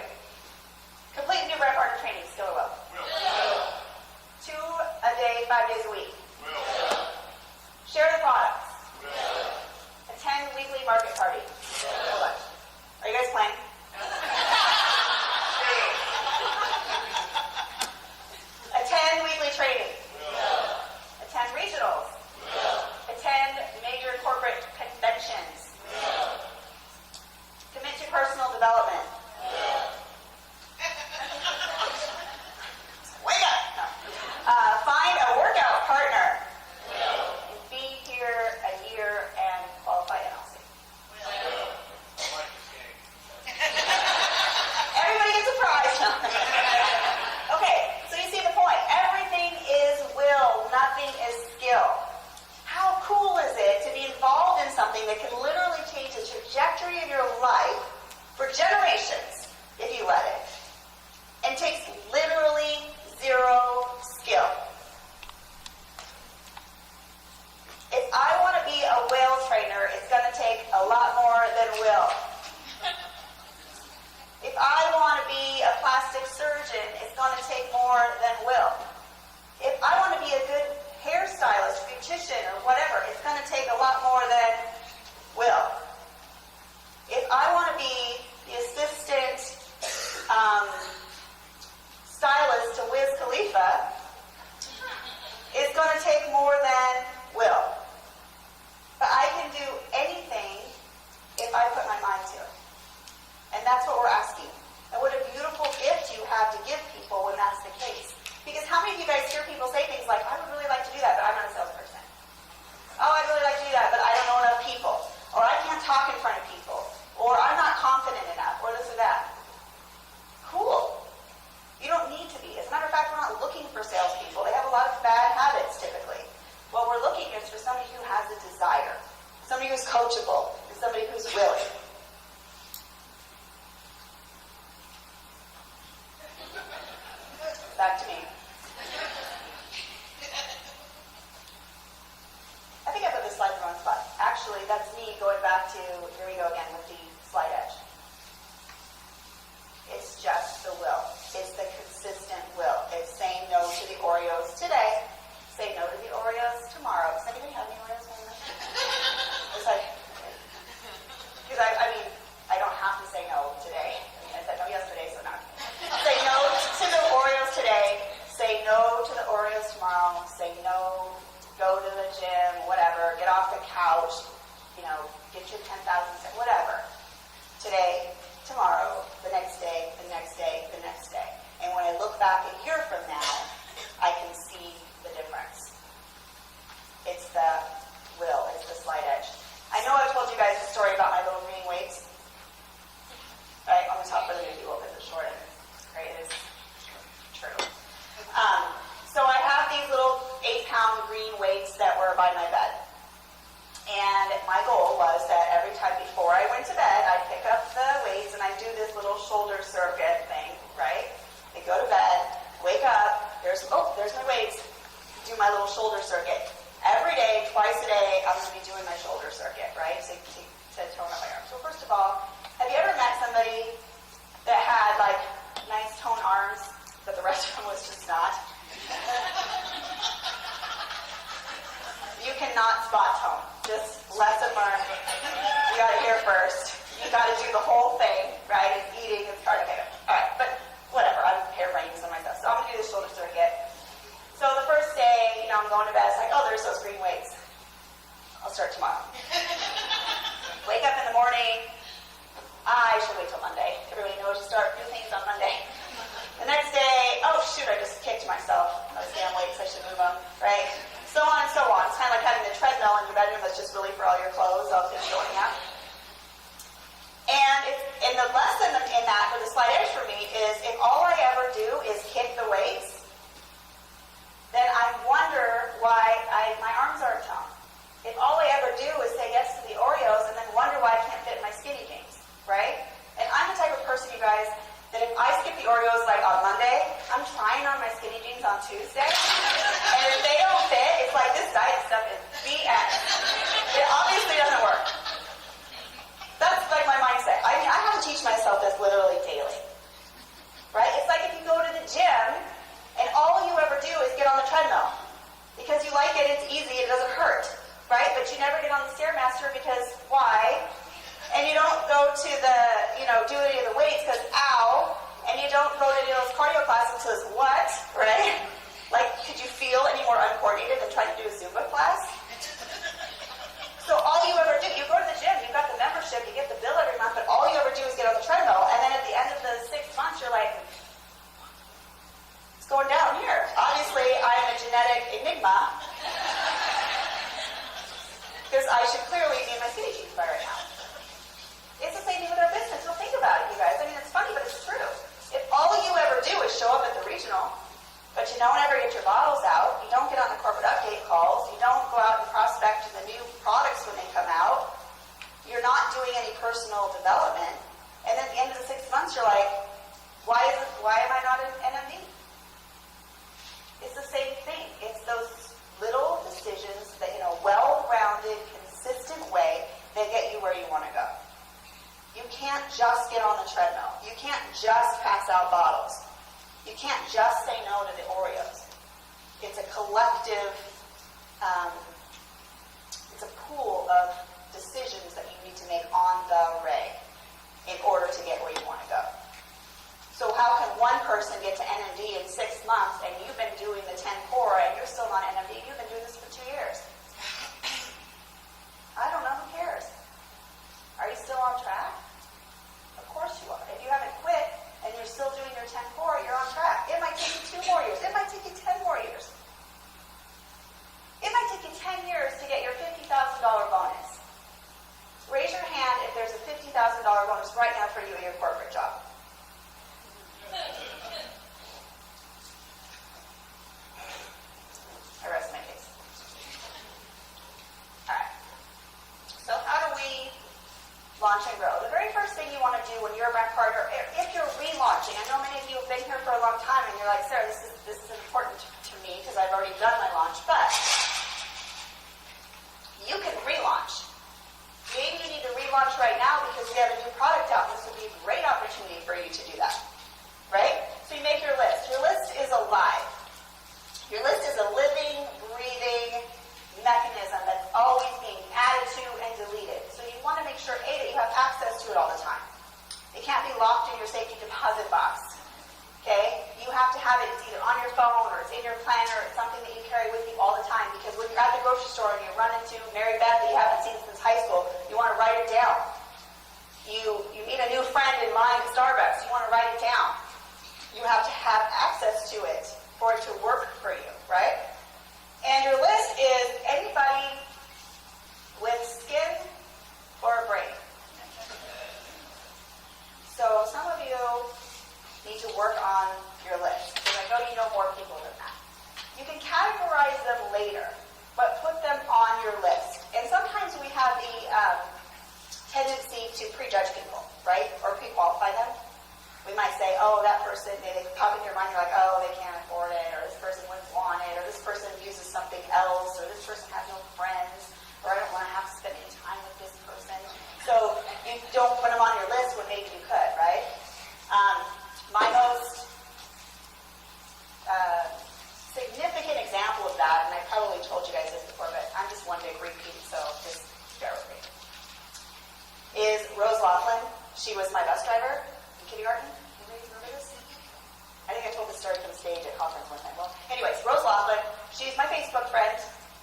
person, it's going to take more than will. If I want to be a good hairstylist, beautician, or whatever, it's going to take a lot more than will. If I want to be the assistant stylist to Wiz Khalifa, it's going to take more than will. But I can do anything if I put my mind to it. And that's what we're asking. And what a beautiful gift you have to give people when that's the case. Because how many of you guys hear people say things like, I would really like to do that, but I'm not a salesperson. Oh, I'd really like to do that, but I don't know enough people. Or I can't talk in front of people. Or I'm not confident enough, or this or that. Cool. You don't need to be. As a matter of fact, we're not looking for salespeople. They have a lot of bad habits, typically. What we're looking is for somebody who has a desire, somebody who's coachable, and somebody who's willing. Back to me. I think I put this slide in the wrong spot. Actually, that's me going back to, here we go again with the slide edge. It's just the will. It's the consistent will. It's saying no to the Oreos today. Say no to the Oreos tomorrow. Does anybody have any Oreos? It's like, because I mean, I don't have to say no today. I mean, I said no yesterday, so not. Say no to the Oreos today. Say no to the Oreos tomorrow. Say no. Go to the gym. Whatever. Get off the couch. You know, get your 10,000 steps. Whatever. Today, tomorrow, the next day, the next day, the next day. And when I look back a year from now, I can see the difference. It's the will. It's the slight edge. I know I've told you guys the story about my little green weights. Right? I'm going to talk really maybe a little bit short. Right? It is true. So I have these little 8-pound green weights that were by my bed. And my goal was that every time before I went to bed, I'd pick up the weights and I'd do this little shoulder circuit thing, right? I'd go to bed, wake up, there's my weights, do my little shoulder circuit. Every day, twice a day, I'm going to be doing my shoulder circuit, right? To tone up my arms. So first of all, have you ever met somebody that had like nice toned arms, but the rest of them was just not? You cannot spot tone. Just lesson learned. You got to hear first. You got to do the whole thing, right? It's eating, it's part of it. All right, but whatever. I'm hairbrained some of myself. So I'm going to do the shoulder circuit. So the first day, I'm going to bed. It's like, oh, there's those green weights. I'll start tomorrow. Wake up in the morning. I should wait till Monday. Everybody knows to start new things on Monday. The next day, oh, shoot, I just kicked myself. Those damn weights, I should move them, right? So on and so on. It's kind of like having a treadmill in your bedroom that's just really for all your clothes, all things going out. And the lesson in that, for the slight edge for me, is if all I ever do is kick the weights, then I wonder why my arms aren't toned. If all I ever do is say yes to the Oreos and then wonder why I can't fit in my skinny jeans, right? And I'm the type of person, you guys, that if I skip the Oreos like on Monday, I'm trying on my skinny jeans on Tuesday. And if they don't fit, it's like this diet stuff is BS. It obviously doesn't work. That's like my mindset. I mean, I have to teach myself this literally daily. Right? It's like if you go to the gym and all you ever do is get on the treadmill. Because you like it, it's easy, it doesn't hurt. Right? But you never get on the Stairmaster because why? And you don't go to the, do any of the weights because ow. And you don't go to any of those cardio classes because what? Right? Like, could you feel any more uncoordinated than trying to do a Zumba class? So all you ever do, you go to the gym, you got the membership, you get the bill every month, but all you ever do is get on the treadmill. And then at the end of the 6 months, you're like, it's going down here. Obviously, I'm a genetic enigma. Because I should clearly be in my skinny jeans by right now. It's the same thing with our business. Well, think about it, you guys. I mean, it's funny, but it's true. If all you ever do is show up at the regional, but you don't ever get your bottles out, you don't get on the corporate update calls, you don't go out and prospect the new products when they come out, you're not doing any personal development, and then at the end of the 6 months, you're like, why am I not an NMD? It's the same thing. It's those little decisions that, in a well-rounded, consistent way, that get you where you want to go. You can't just get on the treadmill. You can't just pass out bottles. You can't just say no to the Oreos. It's a collective, it's a pool of decisions that you need to make on the ray in order to get where you want to go. So how can one person get to NMD in 6 months and you've been doing the 10 core and you're still not NMD, you've been doing this for 2 years? I don't know, who cares? Are you still on track? Of course you are. If you haven't quit and you're still doing your 10 core, you're on track. It might take you 2 more years. It might take you 10 more years. It might take you 10 years to get your $50,000 bonus. Raise your hand if there's a $50,000 bonus right now for you in your corporate job. I rest my case. All right. So how do we launch and grow? The very first thing you want to do when you're a brand partner, if you're relaunching, I know many of you have been here for a long time and you're like, Sarah, this is important to me because I've already done my launch, but you can relaunch. Maybe you need to relaunch right now because we have a new product out. This would be a great opportunity for you to do that. Right? So you make your list. Your list is alive. Your list is a living, breathing mechanism that's always being added to and deleted. So you want to make sure, A, that you have access to it all the time. It can't be locked in your safety deposit box. Okay? You have to have it. It's either on your phone or it's in your planner or it's something that you carry with you all the time because when you're at the grocery store and you run into Mary Beth that you haven't seen since high school, you want to write it down. You meet a new friend in line at Starbucks, you want to write it down. You have to have access to it for it to work for you, right? And your list is anybody with skin or a brain. So some of you need to work on your list, because I know you know more people than that. You can categorize them later, but put them on your list. And sometimes we have the tendency to prejudge people, right? Or pre-qualify them. We might say, oh, that person, they pop in your mind, you're like, oh, they can't afford it, or this person wouldn't want it, or this person uses something else, or this person has no friends, or I don't want to have to spend any time with this person. So you don't put them on your list when maybe you could, right? My most significant example of that, and I probably told you guys this before, but I'm just one big repeat, so just bear with me, is Rose Laughlin. She was my bus driver in kindergarten. Anybody remember this? I think I told this story from the stage at conference one time. Well, anyways, Rose Laughlin, she's my Facebook friend.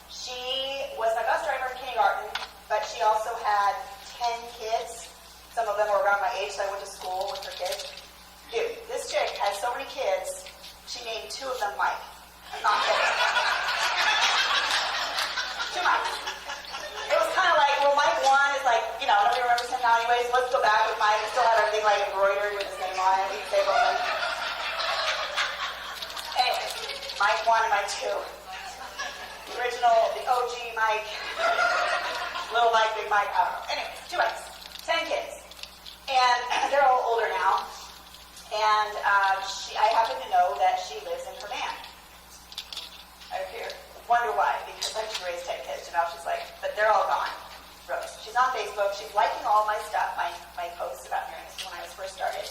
She was my bus driver in kindergarten, but she also had 10 kids. Some of them were around my age, so I went to school with her kids. Dude, this chick had so many kids, she named 2 of them Mike. I'm not kidding. 2 Mikes. It was kind of like, well, Mike 1 is like, nobody remembers him now anyways. Let's go back with Mike. He still had everything like embroidered with his name on it. He'd say Overland. Anyways, Mike 1 and Mike 2. The original, the OG Mike. Little Mike, big Mike, I don't know. Anyways, 2 Mikes. 10 kids. And they're all older now. And I happen to know that she lives in her van. I wonder why, because I just raised 10 kids, and now she's like, but they're all gone. Rose. She's on Facebook. She's liking all my stuff, my posts about Nerium when I was first started.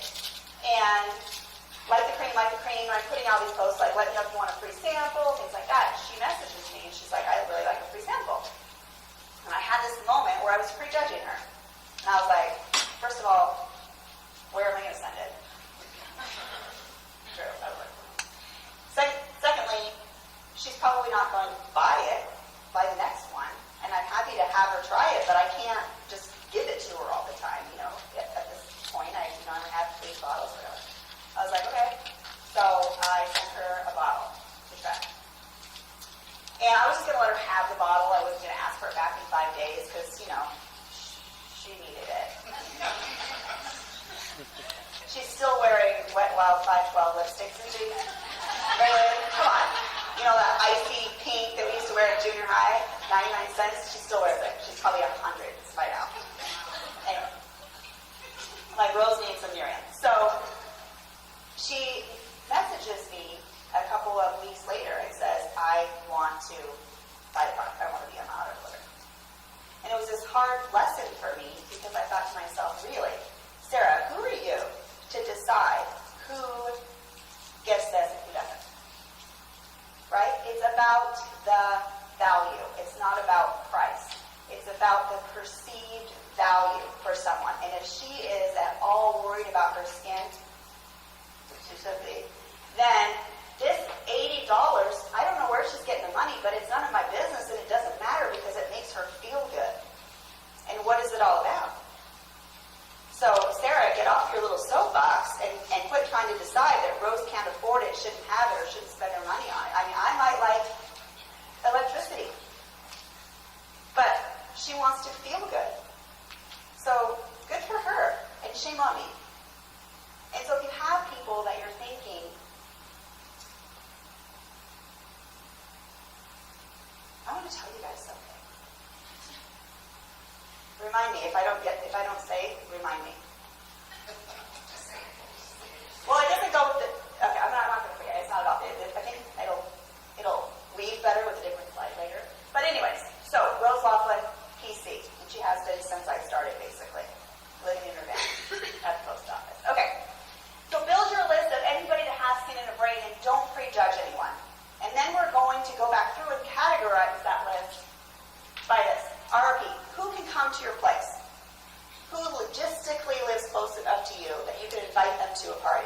And like the cream, I'm putting out these posts like, let me know if you want a free sample, things like that. And she messages me, and she's like, I really like a free sample. And I had this moment where I was prejudging her. And I was like, first of all, where am I going to send it? True, that would work. Secondly, she's probably not going to buy the next one, and I'm happy to have her try it, but I can't just give it to her all the time, at this point. I have 3 bottles or whatever. I was like, okay. So I sent her a bottle to try. And I was just going to let her have the bottle. I wasn't going to ask for it back in 5 days because, she needed it. She's still wearing Wet Wild 512 lipstick, isn't she? Really? Come on. That icy pink that we used to wear in junior high, 99 cents, she still wears it. She's probably 100 by now. Anyway. Like, Rose needs some Nerium. So, she messages me a couple of weeks later and says, I want to buy the product. I want to be on the auto delivery. And it was this hard lesson for me because I thought to myself, really, Sarah, who are you to decide who gets about price. It's about the perceived value for someone. And if she is at all worried about her skin, which she should be, then this $80, I don't know where she's getting the money, but it's none of my business, and it doesn't matter because it makes her feel good. And what is it all about? So, Sarah, get off your little soapbox and quit trying to decide that Rose can't afford it, shouldn't have it, or shouldn't spend her money on it. I mean, I might like electricity, but she wants to feel good. So, good for her, and shame on me. And so if you have people that you're thinking, I want to tell you guys something. Remind me if I don't say, remind me. Well, it doesn't go with the. Okay, I'm not going to forget. It's not about it. I think it'll weave better with a different slide later. But anyways, so Rose Laughlin, PC, and she has been since I started, basically, living in her van at the post office. Okay, so build your list of anybody that has skin in a brain, and don't prejudge anyone. And then we're going to go back through and categorize that list by this. RP, who can come to your place? Who logistically lives close enough to you that you can invite them to a party?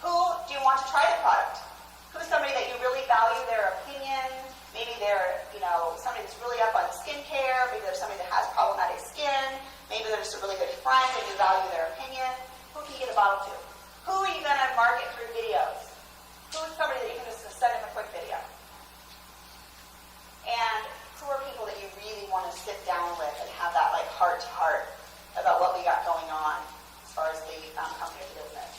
Who do you want to try the product? Who's somebody that you really value their opinion? Maybe they're, somebody that's really up on skincare. Maybe there's somebody that has problematic skin. Maybe they're just a really good friend and you value their opinion. Who can you get a bottle to? Who are you going to market through videos? Who is somebody that you can just send them a quick video? And who are people that you really want to sit down with and have that heart-to-heart about what we got going on as far as the company of business?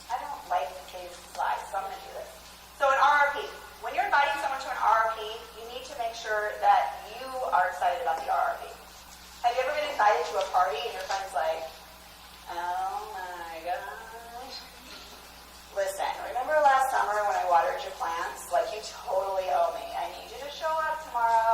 I don't like these slides, so I'm going to do this. So an RRP. When you're inviting someone to an RRP, you need to make sure that you are excited about the RRP. Have you ever been invited to a party and your friend's like, oh my gosh. Listen, remember last summer when I watered your plants? You totally owe me. I need you to show up tomorrow.